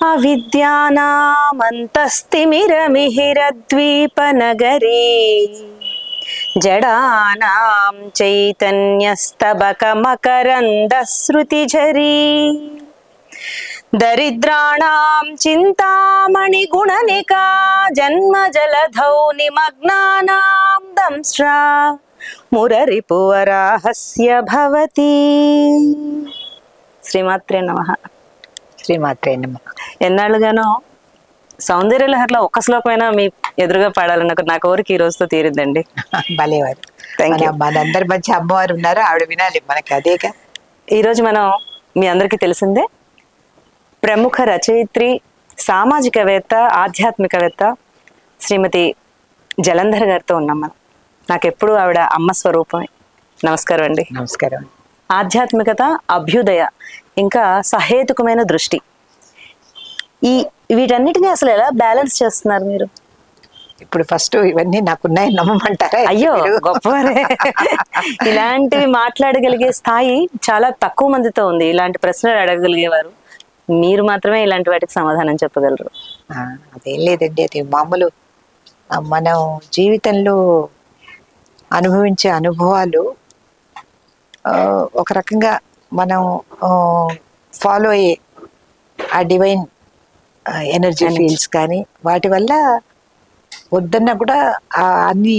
అవిద్యానామంతస్తిమిరమిహిరద్వీపనగరీ జడానాం చైతన్యస్తబకమకరందశ్రుతిఝరీ దరిద్రాణాం చింతామణిగుణనికా జన్మజలధౌ నిమగ్నానాం దంశ్రా మురరిపువరాహస్య భవతి. శ్రీమాత్రే నమః. శ్రీమాత్రే నమః. ఎన్నాళ్ళుగానో సౌందర్యలహరిలో ఒక్క శ్లోకమైనా మీ ఎదురుగా పాడాలన్న నా కోరిక ఈ రోజుతో తీరిందండి. భలేవారు. మనందరి మధ్య అమ్మవారు ఉన్నారు, ఆవిడ వినాలి మనకి, అదేగా. ఈరోజు మనం మీ అందరికీ తెలిసిందే ప్రముఖ రచయిత్రి, సామాజికవేత్త, ఆధ్యాత్మికవేత్త శ్రీమతి జలంధర్ గారితో ఉన్నాం మనం. నాకెప్పుడు ఆవిడ అమ్మ స్వరూపమే. నమస్కారం అండి. నమస్కారం. ఆధ్యాత్మికత, అభ్యుదయ, ఇంకా సహేతుకమైన దృష్టి, వీటన్నిటిని అసలు ఎలా బ్యాలెన్స్ చేస్తున్నారు మీరు? ఇప్పుడు ఫస్ట్ ఇవన్నీ నాకున్నాయి నమ్మమంటారా? అయ్యో గొప్పవారే. ఇలాంటివి మాట్లాడగలిగే స్థాయి చాలా తక్కువ మందితో ఉంది. ఇలాంటి ప్రశ్నలు అడగగలిగేవారు మీరు మాత్రమే ఇలాంటి వాటికి సమాధానం చెప్పగలరు. అదేం లేదండి, అది మామూలు మనం జీవితంలో అనుభవించే అనుభవాలు ఒక రకంగా మనం ఫాలో అయ్యే ఆ డివైన్ ఎనర్జీ ఫీల్డ్స్ కానీ వాటి వల్ల వద్దన్నా కూడా అన్ని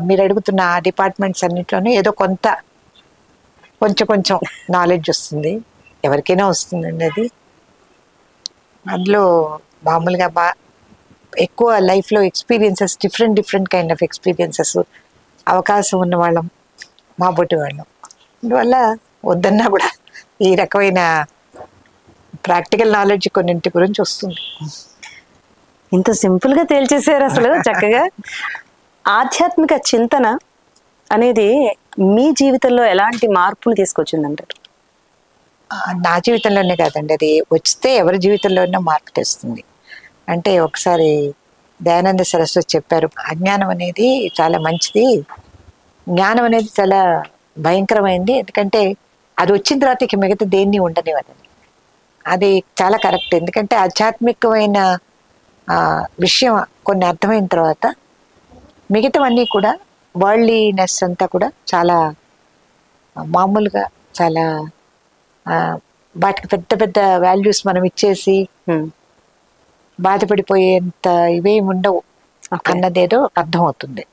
మీరు అడుగుతున్న ఆ డిపార్ట్మెంట్స్ అన్నింటిలోనూ ఏదో కొంచెం నాలెడ్జ్ వస్తుంది. ఎవరికైనా వస్తుందండి అది. అందులో మామూలుగా ఎక్కువ లైఫ్లో experiences, different kind of experiences అవకాశం ఉన్న వాళ్ళం మా బొట్టి వాళ్ళం. అందువల్ల వద్దన్నా కూడా ఈ రకమైన ప్రాక్టికల్ నాలెడ్జ్ కొన్నింటి గురించి వస్తుంది. ఇంత సింపుల్ గా తేల్చేసారు అసలు చక్కగా. ఆధ్యాత్మిక చింతన అనేది మీ జీవితంలో ఎలాంటి మార్పులు తీసుకొచ్చిందంటారు? నా జీవితంలోనే కాదండి, అది వస్తే ఎవరి జీవితంలోనే మార్పు తెస్తుంది. అంటే ఒకసారి దయానంద సరస్వతి చెప్పారు, అజ్ఞానం అనేది చాలా మంచిది, జ్ఞానం అనేది చాలా భయంకరమైంది, ఎందుకంటే అది వచ్చిన తర్వాత ఇక మిగతా దేన్ని ఉండనివ్వదండి. అది చాలా కరెక్ట్. ఎందుకంటే ఆధ్యాత్మికమైన విషయం కొన్ని అర్థమైన తర్వాత మిగతావన్నీ కూడా వరల్డ్లీనెస్ అంతా కూడా చాలా మామూలుగా, చాలా వాటికి పెద్ద వాల్యూస్ మనం ఇచ్చేసి బాధపడిపోయేంత ఇవేమి ఉండవు అన్నదేదో అర్థమవుతుంది.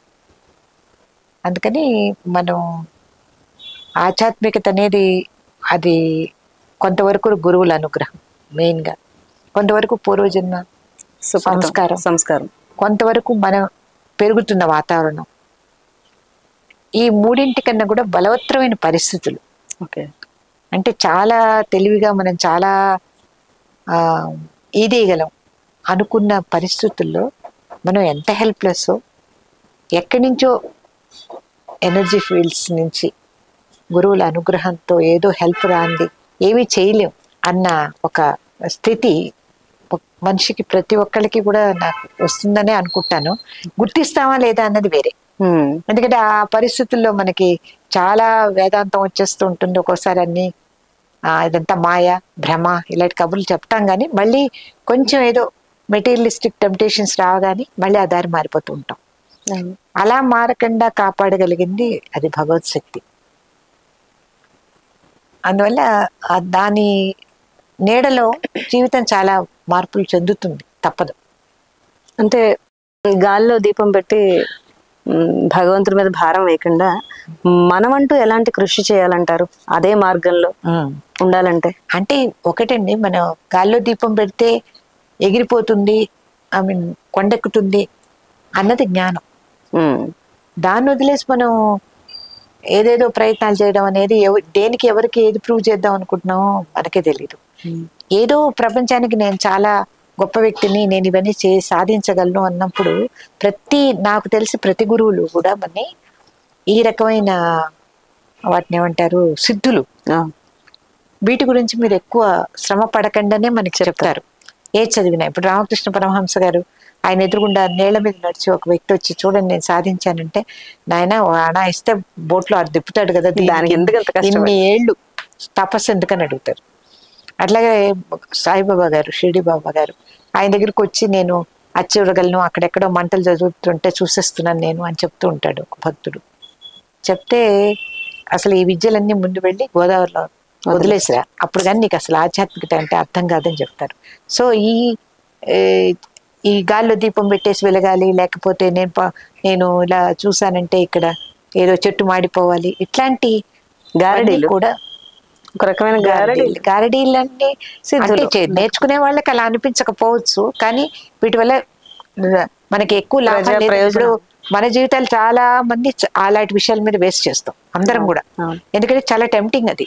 అందుకని మనం ఆధ్యాత్మికత అనేది అది కొంతవరకు గురువుల అనుగ్రహం మెయిన్గా, కొంతవరకు పూర్వజన్మ సంస్కారం, కొంతవరకు మనం పెరుగుతున్న వాతావరణం, ఈ మూడింటికన్నా కూడా బలవత్తరమైన పరిస్థితులు. ఓకే, అంటే చాలా తెలివిగా మనం చాలా ఈదేయగలం అనుకున్న పరిస్థితుల్లో మనం ఎంత హెల్ప్లెస్, ఎక్కడి నుంచో ఎనర్జీ ఫీల్డ్స్ నుంచి గురువుల అనుగ్రహంతో ఏదో హెల్ప్ రాంది ఏమీ చేయలేం అన్న ఒక స్థితి మనిషికి ప్రతి ఒక్కరికి కూడా నాకు వస్తుందనే అనుకుంటాను. గుర్తిస్తామా లేదా అన్నది వేరే. ఎందుకంటే ఆ పరిస్థితుల్లో మనకి చాలా వేదాంతం వచ్చేస్తూ ఉంటుంది. ఒక్కోసారి అన్ని ఇదంతా మాయ, భ్రమ ఇలాంటి కబుర్లు చెప్తాం, కానీ మళ్ళీ కొంచెం ఏదో మెటీరియలిస్టిక్ టెంప్టేషన్స్ రావగానే మళ్ళీ ఆ దారి మారిపోతూ ఉంటాం. అలా మారకుండా కాపాడగలిగింది అది భగవత్ శక్తి. అందువల్ల దాని నీడలో జీవితం చాలా మార్పులు చెందుతుంది, తప్పదు. అంటే గాల్లో దీపం పెట్టి భగవంతుడి మీద భారం వేయకుండా మనమంటూ ఎలాంటి కృషి చేయాలంటారు అదే మార్గంలో ఉండాలంటే? అంటే ఒకటండి, మనం గాల్లో దీపం పెడితే ఎగిరిపోతుంది, కొండెక్కుతుంది అన్నది జ్ఞానం. దాన్ని వదిలేసి మనం ఏదేదో ప్రయత్నాలు చేయడం అనేది దేనికి ఎవరికి ఏది ప్రూవ్ చేద్దాం అనుకుంటున్నామో మనకే తెలీదు. ఏదో ప్రపంచానికి నేను చాలా గొప్ప వ్యక్తిని, నేను ఇవన్నీ సాధించగలను అన్నప్పుడు నాకు తెలిసి ప్రతి గురువులు కూడా మన ఈ రకమైన వాటిని ఏమంటారు సిద్ధులు, వీటి గురించి మీరు ఎక్కువ శ్రమ పడకుండానే మనకి చెప్తారు. చదివినా ఇప్పుడు రామకృష్ణ పరమహంస గారు ఆయన ఎదురుగుండా నీళ్ల మీద నడిచి ఒక వ్యక్తి వచ్చి చూడండి నేను సాధించానంటే, నాయన అనా ఇస్తే బోట్లో అది తిప్పుతాడు కదా, ఇన్ని ఏళ్ళు తపస్సు ఎందుకని అడుగుతారు. అట్లాగే సాయిబాబా గారు, షిరిడి బాబా గారు, ఆయన దగ్గరికి వచ్చి నేను అది చూడగలను, అక్కడెక్కడో మంటలు చదువుతుంటే చూసేస్తున్నాను నేను అని చెప్తూ ఉంటాడు ఒక భక్తుడు. చెప్తే అసలు ఈ విద్యలన్నీ ముందు వెళ్ళి గోదావరిలో వదిలేసిరా, అప్పుడు కానీ నీకు అసలు ఆధ్యాత్మికత అంటే అర్థం కాదని చెప్తారు. సో ఈ గాల్లో దీపం పెట్టేసి వెలగాలి, లేకపోతే నేను ఇలా చూసానంటే ఇక్కడ ఏదో చెట్టు మాడిపోవాలి, ఇట్లాంటి గారడీలు కూడా ఒక రకమైన గారడీలు అంటే నేర్చుకునే వాళ్ళకి అలా అనిపించకపోవచ్చు, కానీ వీటి వల్ల మనకి ఎక్కువ లాభం లేదు. ఇప్పుడు మన జీవితాలు చాలా మంది అలాంటి విషయాల మీద వేస్ట్ చేస్తాం అందరం కూడా, ఎందుకంటే చాలా టెంప్టింగ్ అది.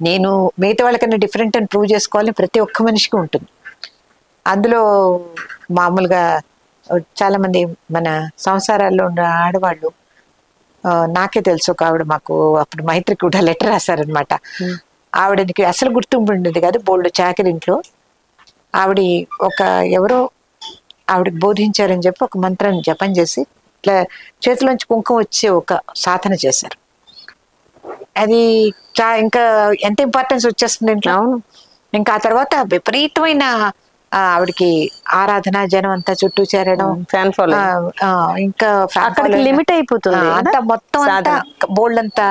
నేను మిగతా వాళ్ళకన్నా డిఫరెంట్ అని ప్రూవ్ చేసుకోవాలని ప్రతి ఒక్క మనిషికి ఉంటుంది. అందులో మామూలుగా చాలా మంది మన సంసారాల్లో ఉన్న ఆడవాళ్ళు, నాకే తెలుసు ఒక ఆవిడ మాకు అప్పుడు మైత్రికి కూడా లెటర్ రాశారనమాట. ఆవిడకి అసలు గుర్తింపు ఉండేది కాదు, బోల్డ్ చాకరి ఇంట్లో. ఆవిడ ఎవరో ఆవిడకి బోధించారని చెప్పి ఒక మంత్రాన్ని జపం చేసి ఇట్లా చేతిలోంచి కుంకుమ వచ్చే ఒక సాధన చేశారు. అది ఇంకా ఎంత ఇంపార్టెన్స్ వచ్చేస్తుంది ఇంట్లో. ఇంకా ఆ తర్వాత విపరీతమైన ఆవిడకి ఆరాధన, జనం అంతా చుట్టూ చేరడం, ఇంకా లిమిట్ అయిపోతుంది అంతా మొత్తం అంతా బోల్డ్ అంతా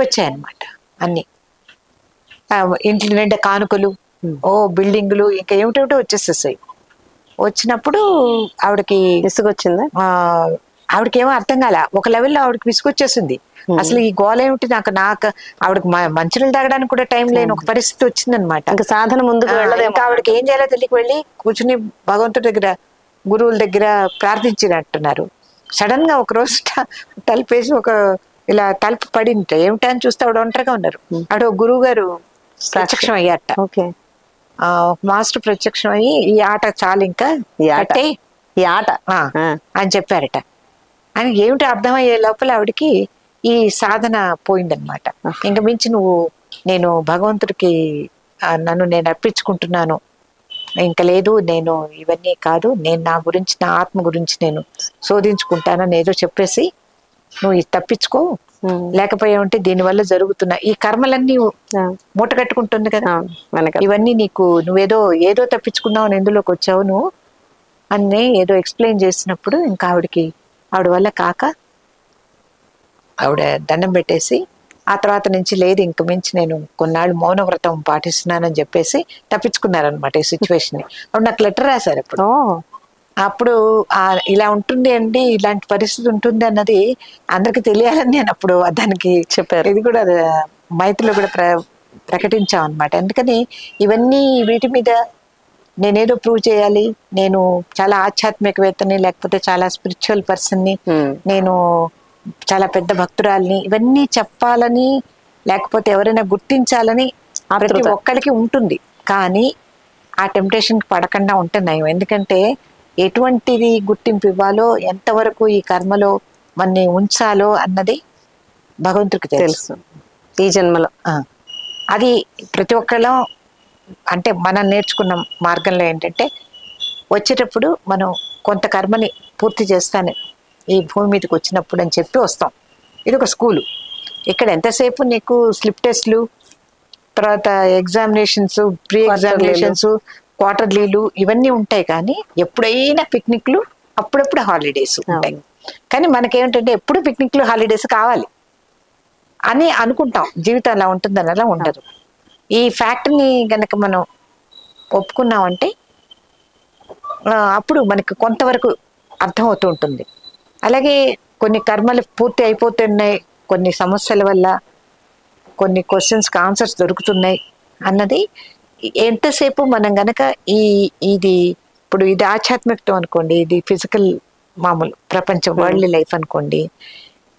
వచ్చాయన్నమాట. అన్ని ఇంటి నిండా కానుకలు, బిల్డింగులు, ఇంకా ఏమిటేమిటో వచ్చేసేసాయి. వచ్చినప్పుడు ఆవిడకి విసుగొచ్చిందా? ఆవిడకి ఏమో అర్థం కాలే. ఒక లెవెల్లో ఆవిడకి విసుగొచ్చేసింది. అసలు ఈ గోల ఏమిటి, నాకు ఆవిడకి మంచినీళ్ళు తాగడానికి కూడా టైం లేని ఒక పరిస్థితి వచ్చిందనమాట. ఇంకా సాధన ముందుకు ఇంకా ఆవిడకి ఏం చేయాలో తెలియక వెళ్ళి కూర్చుని భగవంతుడి దగ్గర, గురువుల దగ్గర ప్రార్థించినట్టున్నారు. సడన్ గా ఒక రోజు తలుపేసి ఇలా తలుపు పడి ఉంటే ఏమిటా అని చూస్తే ఆవిడ ఒంటరిగా ఉన్నారు. ఆవిడ గురువు గారు ప్రత్యక్షం అయ్యాట. మాస్టర్ ప్రత్యక్షం అయ్యి ఈ ఆట చాలు ఇంకా ఈ ఆట అని చెప్పారట. అని ఏమిటి అర్థమయ్యే లోపల ఆవిడకి ఈ సాధన పోయిందనమాట. ఇంక మించి నేను భగవంతుడికి నన్ను నేను అర్పించుకుంటున్నాను, ఇంకా లేదు, నేను ఇవన్నీ కాదు, నేను నా గురించి, నా ఆత్మ గురించి నేను శోధించుకుంటానని ఏదో చెప్పేసి నువ్వు ఇది తప్పించుకో, లేకపోయావంటే దీనివల్ల జరుగుతున్న ఈ కర్మలన్నీ మూట కట్టుకుంటుంది కదా, ఇవన్నీ నువ్వేదో ఏదో తప్పించుకున్నావు, ఎందులోకి వచ్చావు నువ్వు అని ఏదో ఎక్స్ప్లెయిన్ చేసినప్పుడు ఇంకా ఆవిడ వల్ల కాక ఆవిడ దండం పెట్టేసి ఆ తర్వాత నుంచి లేదు, ఇంక మించి నేను కొన్నాళ్ళు మౌన వ్రతం పాటిస్తున్నానని చెప్పేసి తప్పించుకున్నారనమాట ఈ సిచ్యువేషన్ ని. ఆవిడ నాకు లెటర్ రాశారు అప్పుడు ఇలా ఉంటుంది అండి, ఇలాంటి పరిస్థితి ఉంటుంది అన్నది అందరికి తెలియాలని నేను అప్పుడు దానికి చెప్పారు. ఇది కూడా మైత్రిలో కూడా ప్రకటించాం అనమాట. అందుకని ఇవన్నీ వీటి మీద నేనేదో ప్రూవ్ చేయాలి, నేను చాలా ఆధ్యాత్మికవేత్తని, లేకపోతే చాలా స్పిరిచువల్ పర్సన్ని, నేను చాలా పెద్ద భక్తురాలని, ఇవన్నీ చెప్పాలని, లేకపోతే ఎవరైనా గుర్తించాలని ప్రతి ఒక్కరికి ఉంటుంది. కానీ ఆ టెంప్టేషన్ కి పడకుండా ఉంటే నయం. ఎందుకంటే ఎటువంటిది గుర్తింపు ఇవ్వాలో, ఎంతవరకు ఈ కర్మలో మనని ఉంచాలో అన్నది భగవంతుడికి తెలుసు ఈ జన్మలో. అది ప్రతి ఒక్కళ్ళం అంటే మనం నేర్చుకున్న మార్గంలో ఏంటంటే వచ్చేటప్పుడు మనం కొంత కర్మని పూర్తి చేస్తాను ఈ భూమి మీదకి వచ్చినప్పుడు అని చెప్పి వస్తాం. ఇది ఒక స్కూలు. ఇక్కడ ఎంతసేపు నీకు స్లిప్ టెస్ట్లు, తర్వాత ఎగ్జామినేషన్స్, ప్రీ ఎగ్జామినేషన్స్, క్వార్టర్లీలు ఇవన్నీ ఉంటాయి. కానీ ఎప్పుడైనా పిక్నిక్లు, అప్పుడప్పుడు హాలిడేస్ ఉంటాయి. కానీ మనకేమిటంటే ఎప్పుడు పిక్నిక్లు, హాలిడేస్ కావాలి అని అనుకుంటాం. జీవితం అలా ఉంటుందని అలా ఉండదు. ఈ ఫ్యాక్ట్ని గనక మనం ఒప్పుకున్నామంటే అప్పుడు మనకి కొంతవరకు అర్థమవుతూ ఉంటుంది. అలాగే కొన్ని కర్మలు పూర్తి అయిపోతున్నాయి, కొన్ని సమస్యల వల్ల కొన్ని క్వశ్చన్స్కి ఆన్సర్స్ దొరుకుతున్నాయి అన్నది ఎంతసేపు మనం గనక ఇది ఇప్పుడు ఇది ఆధ్యాత్మికత అనుకోండి, ఇది ఫిజికల్ మామూలు ప్రపంచం వరల్డ్ లైఫ్ అనుకోండి,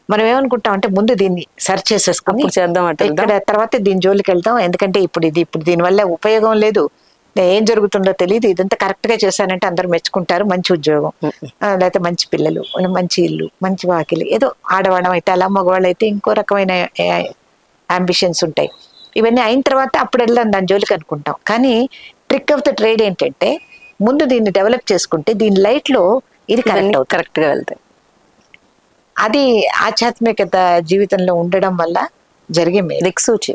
మనం ఏమనుకుంటాం అంటే ముందు దీన్ని సర్చ్ చేసేసుకుని చేద్దాం అంటే ఇక్కడ తర్వాత దీని జోలికి వెళ్తాం. ఎందుకంటే ఇప్పుడు దీనివల్ల ఉపయోగం లేదు, ఏం జరుగుతుందో తెలియదు, ఇదంతా కరెక్ట్ గా చేశానంటే అందరూ మెచ్చుకుంటారు, మంచి ఉద్యోగం, లేకపోతే మంచి పిల్లలు, మంచి ఇల్లు, మంచి వాకిలి, ఏదో ఆడవాళ్ళం అయితే అలా, మగవాళ్ళు అయితే ఇంకో రకమైన అంబిషన్స్ ఉంటాయి. ఇవన్నీ అయిన తర్వాత అప్పుడు వెళ్దాం దాని జోలికి అనుకుంటాం. కానీ ట్రిక్ ఆఫ్ ద ట్రేడ్ ఏంటంటే ముందు దీన్ని డెవలప్ చేసుకుంటే దీని లైట్ లో ఇది కరెక్ట్ గా వెళ్తాయి. అది ఆధ్యాత్మికత జీవితంలో ఉండడం వల్ల జరిగే దిక్సూచి.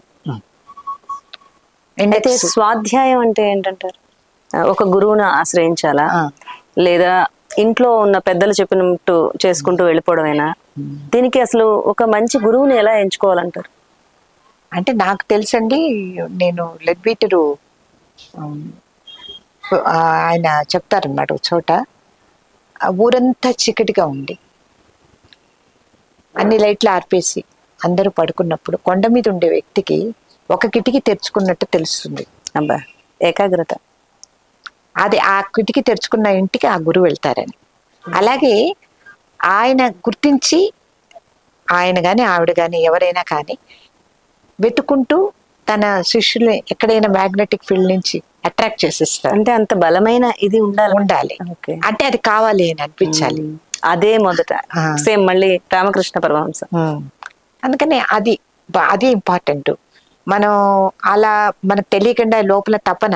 అయితే స్వాధ్యాయం అంటే ఏంటంటారు? ఒక గురువును ఆశ్రయించాలా, లేదా ఇంట్లో ఉన్న పెద్దలు చెప్పినట్టు చేసుకుంటూ వెళ్ళిపోవడమేనా? దీనికి అసలు ఒక మంచి గురువుని ఎలా ఎంచుకోవాలంటారు? అంటే నాకు తెలుసండి, నేను లెడ్బీటరు ఆయన చెప్తారనమాట ఒక చోట, ఊరంతా చీకటిగా ఉంది, అన్ని లైట్లు ఆర్పేసి అందరూ పడుకున్నప్పుడు కొండ మీద ఉండే వ్యక్తికి ఒక కిటికీ తెరుచుకున్నట్టు తెలుస్తుంది. అబ్బా, ఏకాగ్రత. అది ఆ కిటికీ తెరుచుకున్న ఇంటికి ఆ గురువు వెళ్తారని. అలాగే ఆయన గుర్తించి, ఆయన కానీ ఆవిడ కానీ ఎవరైనా కానీ వెతుకుంటూ తన శిష్యుల్ని ఎక్కడైనా మ్యాగ్నెటిక్ ఫీల్డ్ నుంచి అట్రాక్ట్ చేసేస్తారు. అంటే అంత బలమైన ఇది ఉండాలి. అంటే అది కావాలి అని అనిపించాలి. అదే మొదట సేమ్ మళ్ళీ రామకృష్ణ పరమహంస. అందుకని అది ఇంపార్టెంట్. మనం అలా మనకు తెలియకుండా లోపల తపన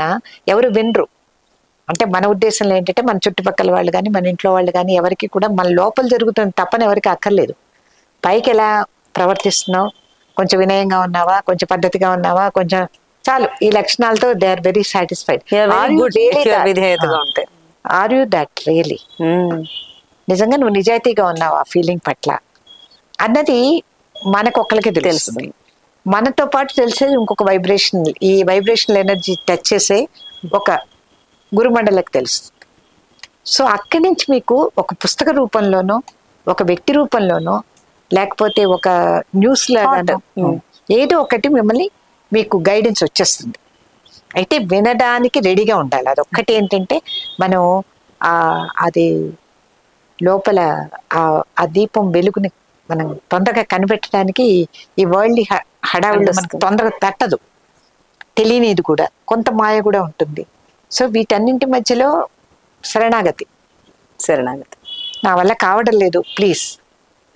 ఎవరు వినరు. అంటే మన ఉద్దేశంలో ఏంటంటే మన చుట్టుపక్కల వాళ్ళు కానీ మన ఇంట్లో వాళ్ళు కానీ ఎవరికి కూడా మన లోపల జరుగుతున్న తపన ఎవరికి అక్కర్లేదు. పైకి ఎలా ప్రవర్తిస్తున్నావు, కొంచెం వినయంగా ఉన్నావా, కొంచెం పద్ధతిగా ఉన్నావా, కొంచెం చాలు, ఈ లక్షణాలతో they are very satisfied. Are you that really? నిజంగా నువ్వు నిజాయితీగా ఉన్నావా ఫీలింగ్ పట్ల అన్నది మనకొక్కరికి తెలుస్తుంది. మనతో పాటు తెలిసేది ఇంకొక వైబ్రేషన్, ఈ వైబ్రేషనల్ ఎనర్జీ టచ్ చేసే ఒక గురుమండలకు తెలుస్తుంది. సో అక్కడి నుంచి మీకు ఒక పుస్తక రూపంలోనో, ఒక వ్యక్తి రూపంలోనో, లేకపోతే ఒక న్యూస్ లాగానో ఏదో ఒకటి మిమ్మల్ని మీకు గైడెన్స్ వచ్చేస్తుంది. అయితే వినడానికి రెడీగా ఉండాలి. అదొక్కటి ఏంటంటే మనం అది లోపల ఆ దీపం వెలుగుని మనం తొందరగా కనిపెట్టడానికి ఈ వరల్డ్ హడావిడి మనకు తొందరగా తట్టదు. తెలియనిది కూడా, కొంత మాయ కూడా ఉంటుంది. సో వీటన్నింటి మధ్యలో శరణాగతి. నా వల్ల కావడం లేదు, ప్లీజ్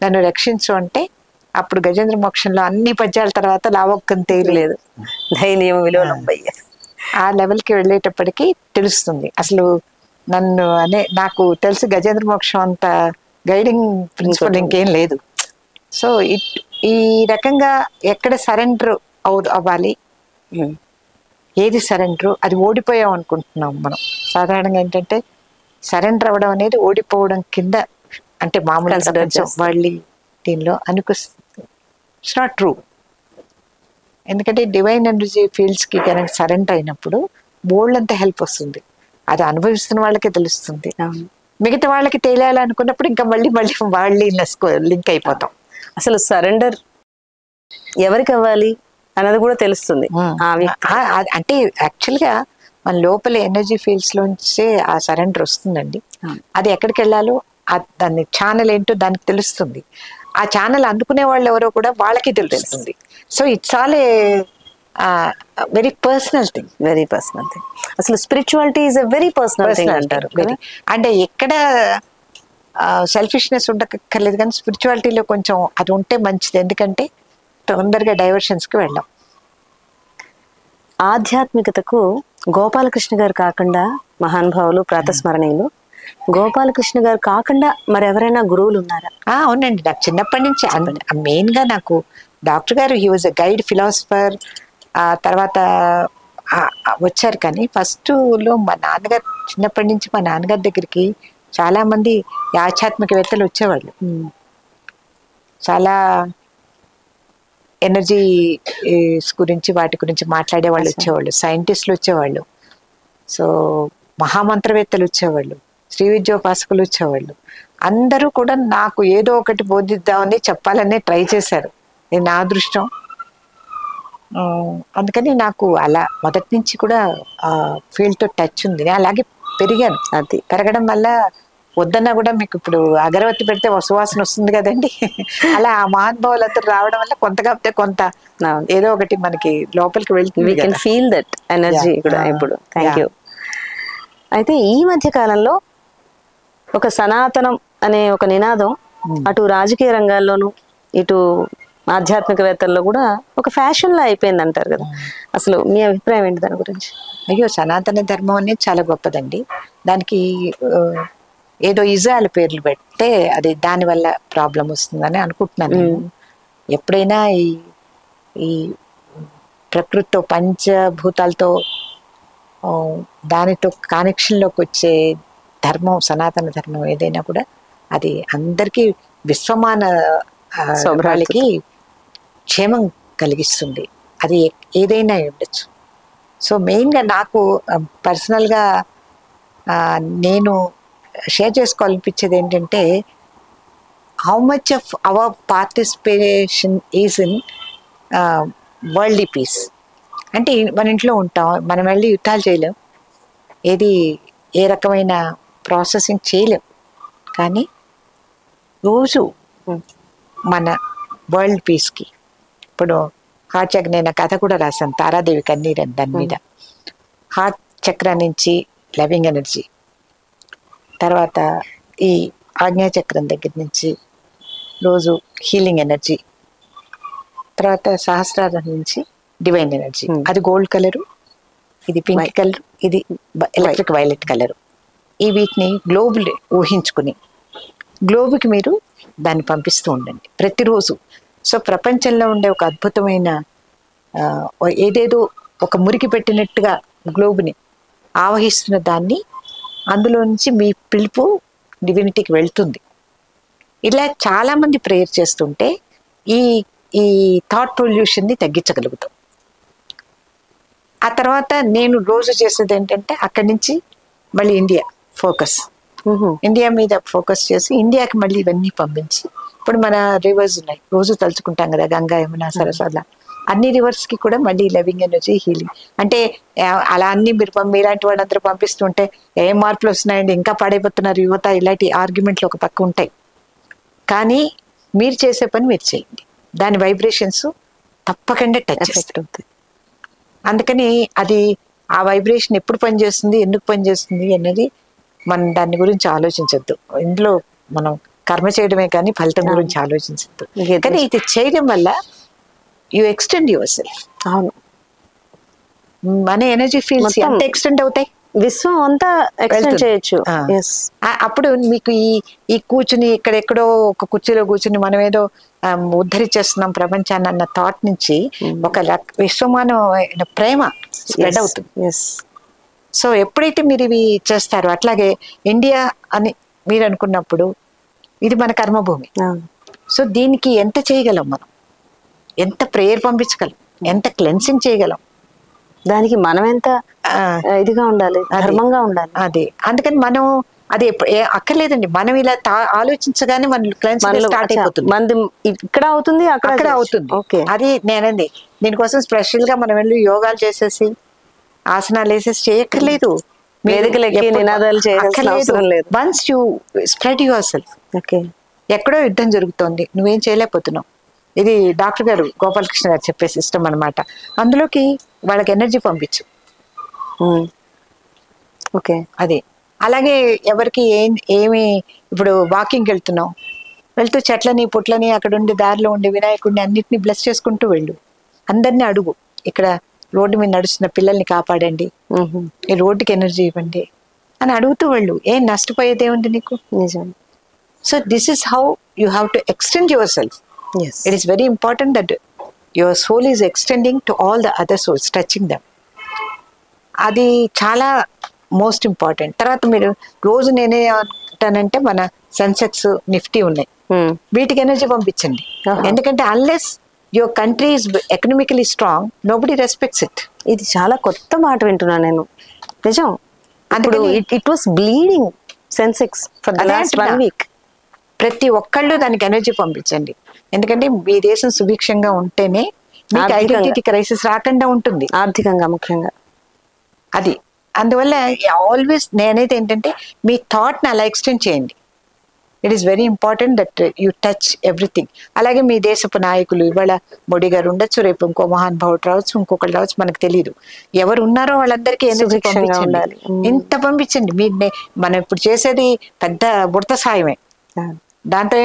నన్ను రక్షించు అంటే అప్పుడు గజేంద్ర మోక్షంలో అన్ని పద్యాల తర్వాత లావొక్కని తేయలేదు, ధైర్యం విలువలు ఆ లెవెల్కి వెళ్ళేటప్పటికి తెలుస్తుంది. అసలు నన్ను నాకు తెలిసి గజేంద్ర మోక్షం అంత గైడింగ్ ప్రిన్సిపల్ ఇంకేం లేదు. సో ఈ రకంగా ఎక్కడ సరెండర్ అవ్వాలి, ఏది సరెండర్, అది ఓడిపోయాం అనుకుంటున్నాం మనం. సాధారణంగా ఏంటంటే సరెండర్ అవ్వడం అనేది ఓడిపోవడం కింద, అంటే మామూలు వరల్డ్ దీనిలో అనిపిస్తుంది. It's not true. ఎందుకంటే డివైన్ ఎనర్జీ ఫీల్డ్స్కి కనుక సరెండర్ అయినప్పుడు బోల్డ్ అంత హెల్ప్ వస్తుంది. అది అనుభవిస్తున్న వాళ్ళకే తెలుస్తుంది. మిగతా వాళ్ళకి తెలియాలనుకున్నప్పుడు ఇంకా మళ్ళీ వాళ్ళు లింక్ అయిపోతాం. అసలు సరెండర్ ఎవరికి అవ్వాలి అన్నది కూడా తెలుస్తుంది. అంటే యాక్చువల్గా మన లోపల ఎనర్జీ ఫీల్డ్స్ లోంచే ఆ సరెండర్ వస్తుందండి. అది ఎక్కడికి వెళ్ళాలో దాన్ని ఛానల్ ఏంటో దానికి తెలుస్తుంది. ఆ ఛానల్ అందుకునే వాళ్ళు ఎవరో కూడా వాళ్ళకి తెలుస్తుంది. So it's all a very personal thing. అసలు spirituality is a very personal thing అంటారు. అంటే ఎక్కడ సెల్ఫిష్నెస్ ఉండక్కర్లేదు, కానీ స్పిరిచువాలిటీలో కొంచెం అది ఉంటే మంచిది. ఎందుకంటే తొందరగా డైవర్షన్స్కి వెళ్ళాం. ఆధ్యాత్మికతకు గోపాలకృష్ణ గారు కాకుండా, మహానుభావులు ప్రాతస్మరణీయులు గోపాలకృష్ణ గారు కాకుండా మరెవరైనా గురువులు ఉన్నారా? అవునండి, నాకు చిన్నప్పటి నుంచి మెయిన్గా నాకు డాక్టర్ గారు, he was a guide, philosopher. తర్వాత వచ్చారు. కానీ ఫస్ట్లో మా నాన్నగారు, చిన్నప్పటి నుంచి మా నాన్నగారి దగ్గరికి చాలా మంది ఆధ్యాత్మికవేత్తలు వచ్చేవాళ్ళు. చాలా ఎనర్జీ గురించి వాటి గురించి మాట్లాడే వాళ్ళు వచ్చేవాళ్ళు, సైంటిస్టులు వచ్చేవాళ్ళు, సో మహామంత్రవేత్తలు వచ్చేవాళ్ళు, శ్రీ విద్యోపాసకులు వచ్చేవాళ్ళు. అందరూ కూడా నాకు ఏదో ఒకటి బోధిద్దామని చెప్పాలనే ట్రై చేశారు. నేను నా అదృష్టం. అందుకని నాకు అలా మొదటి నుంచి కూడా ఆ ఫీల్డ్తో టచ్ ఉంది. నేను అలాగే పెరిగాను. అది పెరగడం వల్ల వద్దన్నా కూడా మీకు ఇప్పుడు అగరవత్తి పెడితే సువాసన వస్తుంది కదండి, అలా ఆ మహానుభావులందరూ రావడం వల్ల కొంత కాకపోతే కొంత ఏదో ఒకటి మనకి లోపలికి వెళ్తుంది. ఫీల్ దట్ ఎనర్జీ కూడా ఇప్పుడు. Thank you. అయితే ఈ మధ్య కాలంలో ఒక సనాతనం అనే ఒక నినాదం అటు రాజకీయ రంగాల్లోనూ ఇటు ఆధ్యాత్మికవేత్తల్లో కూడా ఒక ఫ్యాషన్ లా అయిపోయింది అంటారు కదా, అసలు మీ అభిప్రాయం ఏంటి దాని గురించి? అయ్యో, సనాతన ధర్మం అనేది చాలా గొప్పదండి. దానికి ఏదో ఇజాల పేర్లు పెడితే అది దానివల్ల ప్రాబ్లం వస్తుందని అనుకుంటున్నాను. ఎప్పుడైనా ఈ ప్రకృతితో పంచభూతాలతో దానితో కనెక్షన్లోకి వచ్చే ధర్మం, సనాతన ధర్మం ఏదైనా కూడా అది అందరికీ విశ్వమాన వాళ్ళకి క్షేమం కలిగిస్తుంది. అది ఏదైనా ఉండొచ్చు. సో మెయిన్గా నాకు పర్సనల్గా నేను షేర్ చేసుకోవాలనిపించేది ఏంటంటే, how much of our participation is in worldly peace. అంటే మన ఇంట్లో ఉంటాం, మనం వెళ్ళి యుద్ధాలు చేయలేం, ఏది ఏ రకమైన ప్రాసెసింగ్ చేయలేం, కానీ రోజు మన వరల్డ్ పీస్కి ఇప్పుడు హార్ట్ చక్ర, నేను కథ కూడా రాశాను తారాదేవి కన్నీరు అని, దాని మీద హార్ట్ చక్ర నుంచి లవింగ్ ఎనర్జీ, తర్వాత ఈ ఆజ్ఞాచక్రం దగ్గర నుంచి రోజు హీలింగ్ ఎనర్జీ, తర్వాత సహస్రారం నుంచి డివైన్ ఎనర్జీ. అది గోల్డ్ కలరు, ఇది పింక్ కలర్, ఇది ఎలక్ట్రిక్ వైలెట్ కలరు. ఈ వీటిని గ్లోబ్ ఊహించుకుని గ్లోబ్కి మీరు దాన్ని పంపిస్తూ ఉండండి ప్రతిరోజు. సో ప్రపంచంలో ఉండే ఒక అద్భుతమైన ఏదేదో ఒక మురికి పెట్టినట్టుగా గ్లోబ్ని ఆవహిస్తున్న దాన్ని, అందులో నుంచి మీ పిలుపు డివినిటీకి వెళ్తుంది. ఇలా చాలామంది ప్రేయర్ చేస్తుంటే ఈ ఈ థాట్ పొల్యూషన్ని తగ్గించగలుగుతాం. ఆ తర్వాత నేను రోజు చేసేది ఏంటంటే, అక్కడి నుంచి మళ్ళీ ఇండియా ఫోకస్, ఇండియా మీద ఫోకస్ చేసి ఇండియాకి మళ్ళీ ఇవన్నీ పంపించి, ఇప్పుడు మన రివర్స్ ఉన్నాయి రోజు తలుచుకుంటాం కదా, గంగా, యమున, సరస్వతి, అన్ని రివర్స్కి కూడా మళ్ళీ లవింగ్ ఎనర్జీ, హీలింగ్. అంటే అలా అన్ని మీలాంటి వాళ్ళందరూ పంపిస్తుంటే ఏం మార్పులు వస్తున్నాయండి, ఇంకా పాడైపోతున్నారు యువత, ఇలాంటి ఆర్గ్యుమెంట్లు ఒక పక్క ఉంటాయి. కానీ మీరు చేసే పని మీరు చేయండి, దాని వైబ్రేషన్స్ తప్పకుండా టచ్ చేస్తుంది. అందుకని అది ఆ వైబ్రేషన్ ఎప్పుడు పనిచేస్తుంది, ఎందుకు పనిచేస్తుంది అనేది మనం దాని గురించి ఆలోచించద్దు. ఇందులో మనం కర్మ చేయడమే కానీ ఫలితం గురించి ఆలోచించద్దు. కానీ ఇది చేయడం వల్ల యు ఎక్స్టెండ్ యువర్ సెల్ఫ్. అవును, మన ఎనర్జీ ఫీల్డ్స్ ఎంత ఎక్స్టెండ్ అవుతాయి, విశ్వం అంతా ఎక్స్టెండ్ చేయొచ్చు. అప్పుడు మీకు ఈ కూర్చుని ఇక్కడెక్కడో ఒక కుర్చీలో కూర్చుని మనం ఏదో ఉద్ధరించేస్తున్నాం ప్రపంచాన్ని అన్న థాట్ నుంచి ఒక విశ్వమానమైన ప్రేమ స్ప్రెడ్ అవుతుంది. సో ఎప్పుడైతే మీరు ఇవి చేస్తారో, అట్లాగే ఇండియా అని మీరు అనుకున్నప్పుడు ఇది మన కర్మభూమి. సో దీనికి ఎంత చేయగలం మనం, ఎంత ప్రేయర్ పంపించగలం, ఎంత క్లెన్సింగ్ చేయగలం, దానికి మనం ఎంత ఇదిగా ఉండాలి, ధర్మంగా ఉండాలి. అది అందుకని మనం అది అక్కర్లేదండి, మనం ఇలా ఆలోచించగానే మన క్లెన్సింగ్ స్టార్ట్ అయిపోతుంది. మనది ఇక్కడ అవుతుంది, అక్కడ అవుతుంది. అది నేనండి, దీనికోసం స్పెషల్ గా మనం వెళ్ళి యోగాలు చేసేసి ఆసనాలు వేసేసి చేయక్కర్లేదు, నినాదాలు చేయాల్సిన అవసరం లేదు. Once you spread your self. ఎక్కడో యుద్ధం జరుగుతోంది, నువ్వేం చేయలేకపోతున్నావు, ఇది డాక్టర్ గారు గోపాలకృష్ణ గారు చెప్పే సిస్టమ్ అనమాట. అందులోకి వాళ్ళకి ఎనర్జీ పంపించు. ఓకే, అది అలాగే ఎవరికి ఏమి ఇప్పుడు వాకింగ్కి వెళ్తున్నావు, వెళ్తూ చెట్లని పుట్లని అక్కడ ఉండి దారిలో ఉండి వినాయకుడిని అన్నిటిని బ్లెస్ చేసుకుంటూ వెళ్ళు. అందరినీ అడుగు, ఇక్కడ రోడ్డు మీద నడుస్తున్న పిల్లల్ని కాపాడండి, ఈ రోడ్డుకి ఎనర్జీ ఇవ్వండి అని అడుగుతూ వెళ్ళు. ఏం నష్టపోయేదే ఉంది నీకు? నిజం. So this is how you have to extend your self. It is very important that your soul is extending to all the other souls, touching them. అది చాలా మోస్ట్ ఇంపార్టెంట్. తర్వాత మీరు రోజు నేనే అంటానంటే మన సెన్సెక్స్, నిఫ్టీ ఉన్నాయి, వీటికి ఎనర్జీ పంపించండి. ఎందుకంటే unless your country is economically strong, nobody respects it. ఇది చాలా కొత్త మాట వింటున్నాను నేను, నిజం. అందులో it was bleeding Sensex for the last 1 week. ప్రతి ఒక్కళ్ళు దానికి ఎనర్జీ పంపించండి. ఎందుకంటే మీ దేశం సుభిక్షంగా ఉంటేనే మీకు ఐడెంటిటీ క్రైసిస్ రాకుండా ఉంటుంది, ఆర్థికంగా ముఖ్యంగా. అది అందువల్ల ఆల్వేస్ నేనైతే ఏంటంటే మీ థాట్ని అలా ఎక్స్టెండ్ చేయండి. It is very important that you touch everything. అలాగే మీ దేశపు నాయకులు, ఇవాళ మోడీ గారు ఉండొచ్చు, రేపు ఇంకో మహానుభావుడు రావచ్చు, ఇంకొకళ్ళు రావచ్చు, మనకు తెలియదు. ఎవరు ఉన్నారో వాళ్ళందరికీ ఎనర్జీ పంపించండి, ఇంత పంపించండి. మనం ఇప్పుడు చేసేది పెద్ద బుడత సాయమే, దాంతో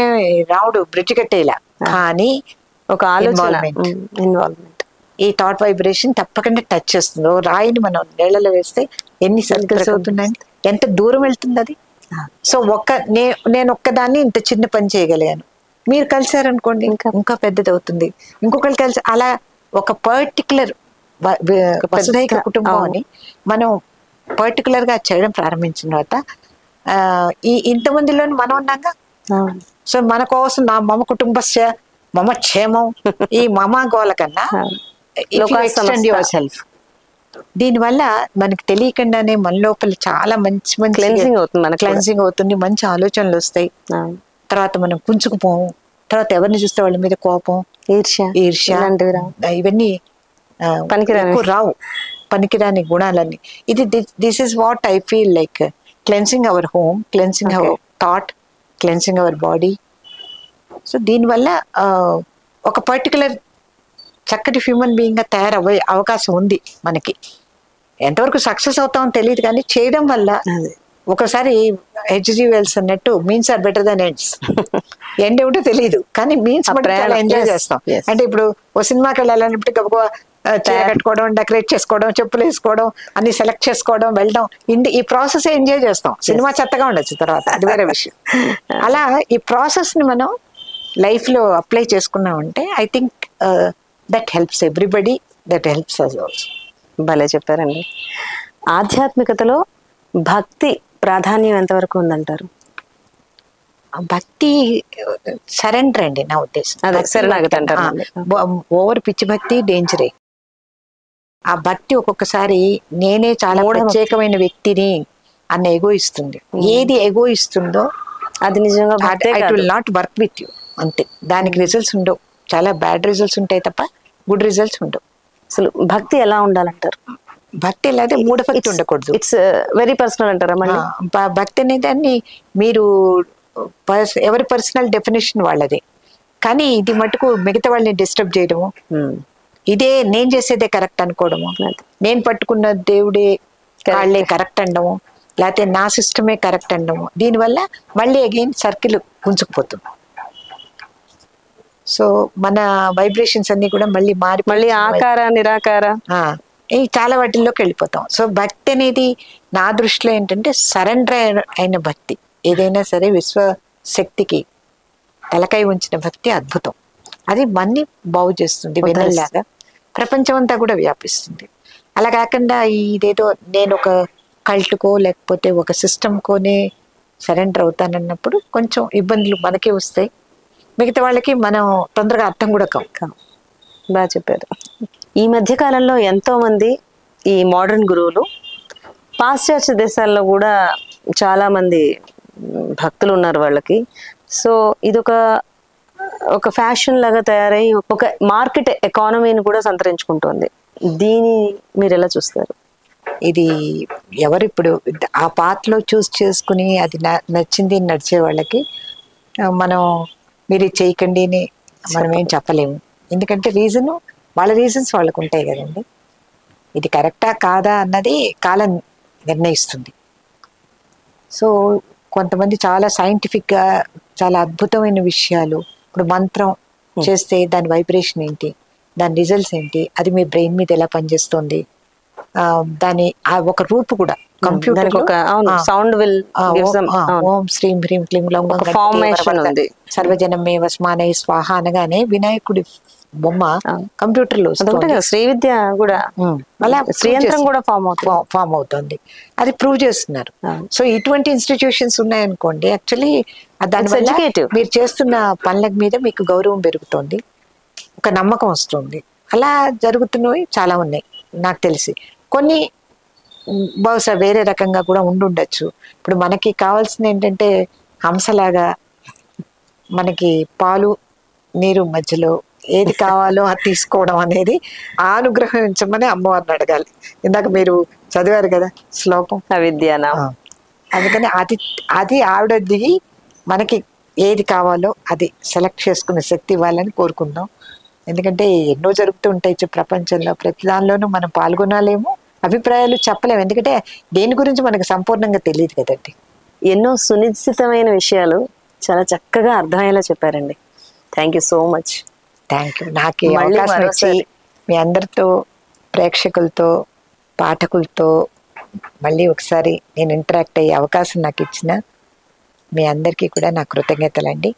రావుడు బ్రిడ్జ్ కట్టేలా, కానీ ఒక ఇన్వాల్వ్మెంట్, ఈ థాట్ వైబ్రేషన్ తప్పకుండా టచ్ చేస్తుంది. రాయిని మనం నీళ్ళలో వేస్తే ఎన్ని సర్కిల్స్ అవుతున్నాయి, ఎంత దూరం వెళ్తుంది అది. సో నేను ఒక్కదాన్ని ఇంత చిన్న పని చేయగలిగాను, మీరు కలిసారనుకోండి ఇంకా పెద్దది అవుతుంది, ఇంకొకరు కలిసి అలా ఒక పర్టికులర్ వసుధైక కుటుంబం అని మనం పర్టికులర్ గా చేయడం ప్రారంభించిన తర్వాత ఈ ఇంతమందిలో మనం ఉన్నాగా. సో మన కోసం నా మమ కుటుంబస్య మమ క్షేమం ఈ మమ గోల కన్నా ఎక్స్టెండ్ యువర్ సెల్ఫ్. దీనివల్ల మనకి తెలియకుండానే మన లోపల చాలా మంచి మంచి క్లెన్సింగ్ అవుతుంది, మంచి ఆలోచనలు వస్తాయి. తర్వాత మనం కుంచుకుపోము, తర్వాత ఎవరిని చూస్తే వాళ్ళ మీద కోపం, ఈర్ష్య ఇవన్నీ రావు, పనికిరాని గుణాలన్నీ. ఇది this is what I feel like cleansing our home, cleansing our thought, cleansing our body. So దీనివల్ల ఒక పర్టికులర్ చక్కటి హ్యూమన్ బీయింగ్ గా తయారయ్యే అవకాశం ఉంది మనకి. ఎంతవరకు సక్సెస్ అవుతామో తెలియదు కానీ చేయడం వల్ల ఒకసారి హెచ్జి వెల్స్ అన్నట్టు means are better than ends. End ఏమిటో తెలియదు కానీ మీన్స్ చాలా ఎంజాయ్ చేస్తాం. అంటే ఇప్పుడు ఓ సినిమాకి వెళ్ళాలన్నప్పుడు గబగబా చీర కట్టుకోవడం, డెకరేట్ చేసుకోవడం, చెప్పులు వేసుకోవడం, అన్ని సెలెక్ట్ చేసుకోవడం, వెళ్ళడం, ఈ ప్రాసెస్ ఎంజాయ్ చేస్తాం. సినిమా చెత్తగా ఉండొచ్చు తర్వాత, అది వేరే విషయం. అలా ఈ ప్రాసెస్ ని మనం లైఫ్ లో అప్లై చేసుకున్నామంటే I think that helps everybody, that helps us also. భలే చెప్పారండి. ఆధ్యాత్మికతలో భక్తి ప్రాధాన్యం ఎంతవరకు ఉందంటారు? భక్తి సరెండర్ అండి నా ఉద్దేశం. ఓవర్ పిచ్చి భక్తి డేంజరే. ఆ భక్తి ఒక్కొక్కసారి నేనే చాలా ప్రత్యేకమైన వ్యక్తిని అన్న ఎగో ఇస్తుంది. ఏది ఎగో ఇస్తుందో అది నిజంగా it will not work with you, అంతే. దానికి రిజల్ట్స్ ఉండవు, చాలా బ్యాడ్ రిజల్ట్స్ ఉంటాయి తప్ప గుడ్ రిజల్ట్స్ ఉండవు. అసలు భక్తి ఎలా ఉండాలంటారు? భక్తి లేదా మూఢభక్తి ఉండకూడదు. ఇట్స్ వెరీ పర్సనల్ అంటారా? భక్తి అనే దాన్ని మీరు ఎవరి పర్సనల్ డెఫినేషన్ వాళ్ళది. కానీ ఇది మటుకు మిగతా వాళ్ళని డిస్టర్బ్ చేయడము, ఇదే నేను చేసేదే కరెక్ట్ అనుకోవడము, నేను పట్టుకున్న దేవుడే వాళ్ళే కరెక్ట్ అనడము, లేకపోతే నా సిస్టమే కరెక్ట్ అనడము, దీనివల్ల మళ్ళీ అగైన్ సర్కిల్ గుంజుకుపోతుంది. సో మన వైబ్రేషన్స్ అన్ని కూడా మళ్ళీ ఆకార నిరాకార చాలా వాటిల్లోకి వెళ్ళిపోతాం. సో భక్తి అనేది నా దృష్టిలో ఏంటంటే సరెండర్ అయిన భక్తి. ఏదైనా సరే విశ్వశక్తికి తలకాయ ఉంచిన భక్తి అద్భుతం. అది మన్ని బాగు చేస్తుంది, వెన్నెల్లాగా ప్రపంచం అంతా కూడా వ్యాపిస్తుంది. అలా కాకుండా ఇదేదో నేను ఒక కల్ట్కో లేకపోతే ఒక సిస్టమ్కోనే సరెండర్ అవుతానన్నప్పుడు కొంచెం ఇబ్బందులు మనకే వస్తాయి, మిగతా వాళ్ళకి మనం తొందరగా అర్థం కూడా కావు. బాగా చెప్పారు. ఈ మధ్య కాలంలో ఎంతో మంది ఈ మోడర్న్ గురువులు పాశ్చాత్య దేశాల్లో కూడా చాలా మంది భక్తులు ఉన్నారు వాళ్ళకి. సో ఇదొక ఫ్యాషన్ లాగా తయారై ఒక మార్కెట్ ఎకానమీని కూడా సంతరించుకుంటుంది. దీన్ని మీరు ఎలా చూస్తారు? ఇది ఎవరిప్పుడు ఆ పాత్రలో చూస్ చేసుకుని అది నచ్చింది నడిచే వాళ్ళకి మనం మీరు ఇది చేయకండి అని మనం ఏం చెప్పలేము. ఎందుకంటే వాళ్ళ రీజన్స్ వాళ్ళకు ఉంటాయి కదండి. ఇది కరెక్టా కాదా అన్నది కాలం నిర్ణయిస్తుంది. సో కొంతమంది చాలా సైంటిఫిక్గా చాలా అద్భుతమైన విషయాలు, ఇప్పుడు మంత్రం చేస్తే దాని వైబ్రేషన్ ఏంటి, దాని రిజల్ట్స్ ఏంటి, అది మీ బ్రెయిన్ మీద ఎలా పనిచేస్తుంది, దాని ఒక రూపు కూడా కంప్యూటర్ ఓం శ్రీం హ్రీం క్లీం సర్వజనమే వస్మానై స్వాహ అనగానే వినాయకుడి బొమ్మ కంప్యూటర్ లో శ్రీ విద్య కూడా ఫామ్ అవుతుంది. అది ప్రూవ్ చేస్తున్నారు. సో ఇటువంటి ఇన్స్టిట్యూషన్స్ ఉన్నాయనుకోండి, యాక్చువల్లీ దానివల్ల మీరు చేస్తున్న పనుల మీద మీకు గౌరవం పెరుగుతుంది, ఒక నమ్మకం వస్తుంది. అలా జరుగుతున్నవి చాలా ఉన్నాయి నాకు తెలిసి. కొన్ని బహుశా వేరే రకంగా కూడా ఉండుండొచ్చు. ఇప్పుడు మనకి కావాల్సింది ఏంటంటే హంసలాగా మనకి పాలు నీరు మధ్యలో ఏది కావాలో అది తీసుకోవడం అనేది ఆ అనుగ్రహించమని అమ్మవారిని అడగాలి. ఇందాక మీరు చదివారు కదా శ్లోకం అవిద్యానా, అందుకని అది ఆవిడ దిగి మనకి ఏది కావాలో అది సెలెక్ట్ చేసుకునే శక్తి ఇవ్వాలని కోరుకుందాం. ఎందుకంటే ఎన్నో జరుగుతూ ఉంటాయి ప్రపంచంలో, ప్రతి దానిలోనూ మనం పాల్గొనాలేమో, అభిప్రాయాలు చెప్పలేము. ఎందుకంటే దేని గురించి మనకు సంపూర్ణంగా తెలియదు కదండి. ఎన్నో సునిశ్చితమైన విషయాలు చాలా చక్కగా అర్థమయ్యేలా చెప్పారండి. Thank you so much. Thank you. నాకు అవకాశం ఇచ్చి మీ అందరితో, ప్రేక్షకులతో, పాఠకులతో మళ్ళీ ఒకసారి నేను ఇంటరాక్ట్ అయ్యే అవకాశం నాకు ఇచ్చిన మీ అందరికీ కూడా నా కృతజ్ఞతలండి.